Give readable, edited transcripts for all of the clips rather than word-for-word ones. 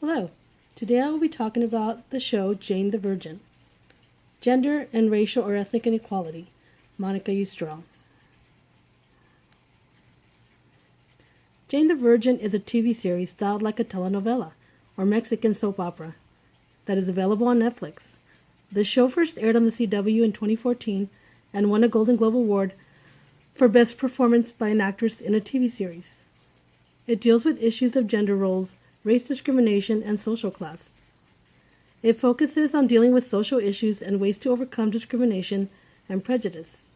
Hello. Today I will be talking about the show Jane the Virgin. Gender and Racial or Ethnic Inequality. Monica Eustrow. Jane the Virgin is a TV series styled like a telenovela or Mexican soap opera that is available on Netflix. The show first aired on the CW in 2014 and won a Golden Globe Award for Best Performance by an Actress in a TV Series. It deals with issues of gender roles, race discrimination, and social class. It focuses on dealing with social issues and ways to overcome discrimination and prejudice.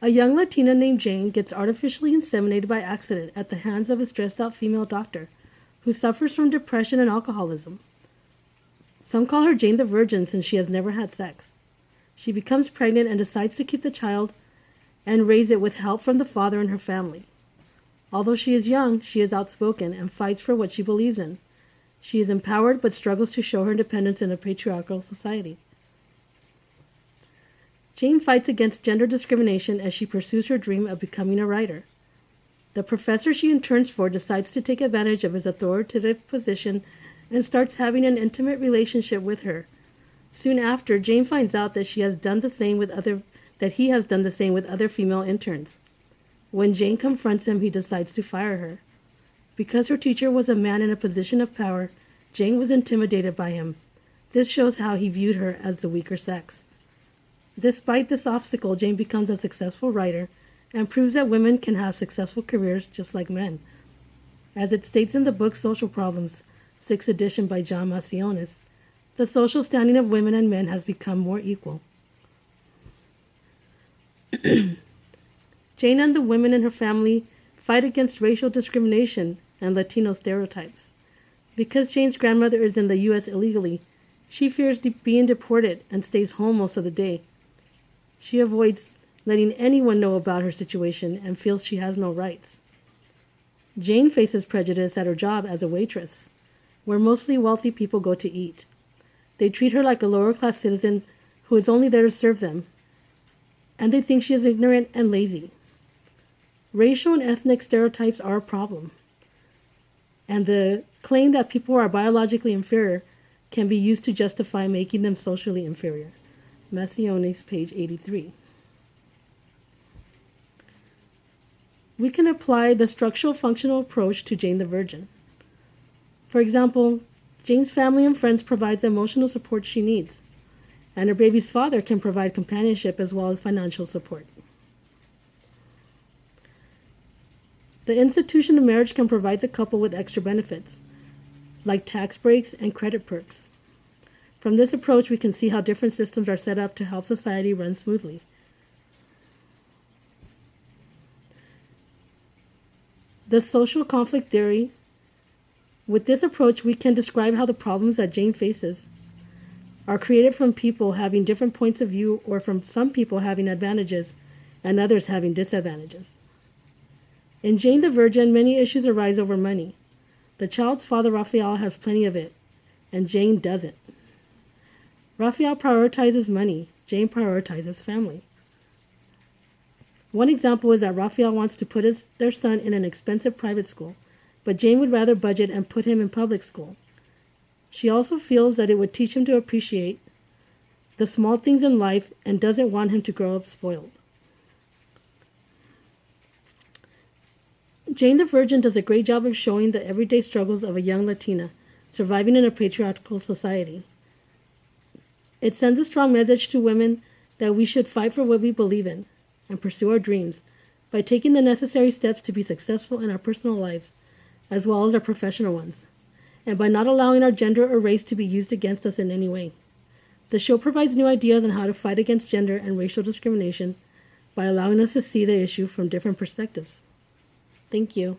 A young Latina named Jane gets artificially inseminated by accident at the hands of a stressed-out female doctor who suffers from depression and alcoholism. Some call her Jane the Virgin since she has never had sex. She becomes pregnant and decides to keep the child and raise it with help from the father and her family. Although she is young, she is outspoken and fights for what she believes in. She is empowered but struggles to show her independence in a patriarchal society. Jane fights against gender discrimination as she pursues her dream of becoming a writer. The professor she interns for decides to take advantage of his authoritative position and starts having an intimate relationship with her. Soon after, Jane finds out that he has done the same with other female interns. When Jane confronts him, he decides to fire her. Because her teacher was a man in a position of power, Jane was intimidated by him. This shows how he viewed her as the weaker sex. Despite this obstacle, Jane becomes a successful writer and proves that women can have successful careers just like men. As it states in the book Social Problems, 6th edition by John Macionis, the social standing of women and men has become more equal. Jane and the women in her family fight against racial discrimination and Latino stereotypes. Because Jane's grandmother is in the U.S. illegally, she fears being deported and stays home most of the day. She avoids letting anyone know about her situation and feels she has no rights. Jane faces prejudice at her job as a waitress, where mostly wealthy people go to eat. They treat her like a lower-class citizen who is only there to serve them, and they think she is ignorant and lazy. Racial and ethnic stereotypes are a problem, and the claim that people are biologically inferior can be used to justify making them socially inferior. Macionis, page 83. We can apply the structural functional approach to Jane the Virgin. For example, Jane's family and friends provide the emotional support she needs, and her baby's father can provide companionship as well as financial support. The institution of marriage can provide the couple with extra benefits, like tax breaks and credit perks. From this approach, we can see how different systems are set up to help society run smoothly. The social conflict theory. With this approach, we can describe how the problems that Jane faces are created from people having different points of view, or from some people having advantages and others having disadvantages. In Jane the Virgin, many issues arise over money. The child's father, Raphael, has plenty of it, and Jane doesn't. Raphael prioritizes money. Jane prioritizes family. One example is that Raphael wants to put their son in an expensive private school, but Jane would rather budget and put him in public school. She also feels that it would teach him to appreciate the small things in life and doesn't want him to grow up spoiled. Jane the Virgin does a great job of showing the everyday struggles of a young Latina surviving in a patriarchal society. It sends a strong message to women that we should fight for what we believe in and pursue our dreams by taking the necessary steps to be successful in our personal lives as well as our professional ones, and by not allowing our gender or race to be used against us in any way. The show provides new ideas on how to fight against gender and racial discrimination by allowing us to see the issue from different perspectives. Thank you.